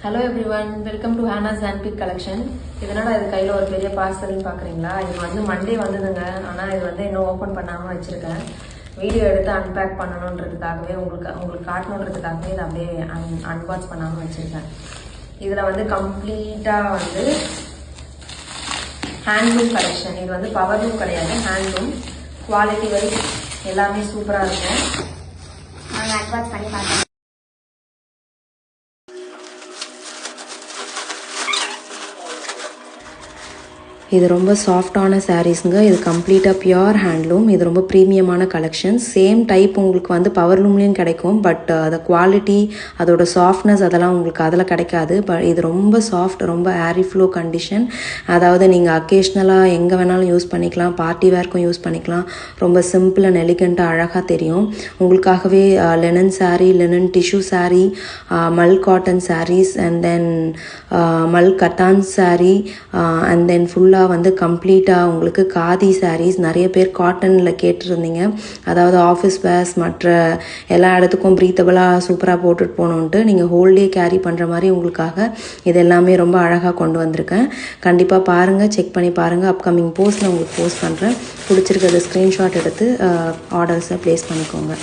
Hello everyone, welcome to Hannah's Handpick collection. இதனால இது கையில ஒரு பெரிய பார்சல் பாக்குறீங்களா? இது வந்து மண்டே வந்ததுங்க. ஆனா இது வந்து இன்னும் ஓபன் பண்ணாம வச்சிருக்கேன். வீடியோ எடுத்து அன்பேக் பண்ணனும்ன்றதுக்காகவே உங்களுக்கு காட்டணும்ன்றதுக்காகவே இத அப்படியே அன்பாக்ஸ் பண்ணாம வச்சிருக்கேன். இதுல வந்து கம்ப்ளீட்டா வந்து ஹேண்ட்லூம் கலெக்ஷன். இது வந்து பவர்லூம் கிடையாது, ஹேண்ட்லூம். குவாலிட்டி வைஸ் எல்லாமே சூப்பரா இருக்கும். நான் அன்பாக்ஸ் பண்ணி பார்த்தேன். இது ரொம்ப சாஃப்டான சாரீஸ்ங்க. இது கம்ப்ளீட்டாக பியூர் ஹேண்ட்லூம். இது ரொம்ப ப்ரீமியமான கலெக்ஷன். சேம் டைப் உங்களுக்கு வந்து பவர்லூம்லேயும் கிடைக்கும். பட் அது குவாலிட்டி, அதோட சாஃப்ட்னஸ் அதெல்லாம் உங்களுக்கு அதில் கிடைக்காது. பட் இது ரொம்ப சாஃப்ட், ரொம்ப ஏரி ஃப்ளோ கண்டிஷன். அதாவது நீங்கள் அக்கேஷ்னலாக எங்கே வேணாலும் யூஸ் பண்ணிக்கலாம், பார்ட்டி வேர்க்கும் யூஸ் பண்ணிக்கலாம். ரொம்ப சிம்பிள் அண்ட் எலிகண்ட்டாக அழகாக தெரியும். உங்களுக்காகவே linen sari, linen tissue sari, Mal cotton saris, and then Mal கட்டான் sari, and then ஃபுல்லாக வந்து கம்ப்ளீட்டாக உங்களுக்கு காதி சாரீஸ். நிறைய பேர் காட்டனில் கேட்டிருந்தீங்க. அதாவது ஆஃபீஸ் வேர்ஸ் மற்ற எல்லா இடத்துக்கும் ப்ரீத்தபிளாக சூப்பராக போட்டுட்டு போகணுன்ட்டு நீங்கள் ஹோல்டே கேரி பண்ணுற மாதிரி உங்களுக்காக இது எல்லாமே ரொம்ப அழகாக கொண்டு வந்திருக்கேன். கண்டிப்பாக பாருங்கள், செக் பண்ணி பாருங்கள். அப்கமிங் போஸ்ட்டில் உங்களுக்கு போஸ்ட் பண்ணுறேன். பிடிச்சிருக்கிறது ஸ்க்ரீன்ஷாட் எடுத்து ஆர்டர்ஸை ப்ளேஸ் பண்ணிக்கோங்க.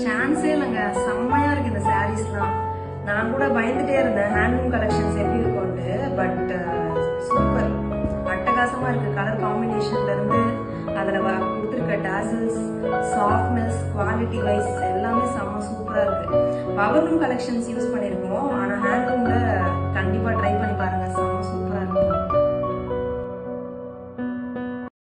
சான்ஸே இல்லைங்க, செம்மையா இருக்கு இந்த சாரீஸ்லாம். நான் கூட பயந்துட்டே இருந்தேன் ஹேண்ட்லூம் கலெக்ஷன்ஸ் எப்படி இருக்கும்ட்டு. பட் சூப்பர், அட்டகாசமா இருக்கு. கலர் காம்பினேஷன்ல இருந்து அதுல கொடுத்துருக்க டாசல்ஸ், சாஃப்ட்னஸ், குவாலிட்டி வைஸ் எல்லாமே செம்ம சூப்பரா இருக்கு. பவர்லூம் கலெக்ஷன்ஸ் யூஸ் பண்ணிருக்கோம், ஆனா ஹேண்ட்லூம்ல கண்டிப்பா ட்ரை பண்ணி பாருங்க.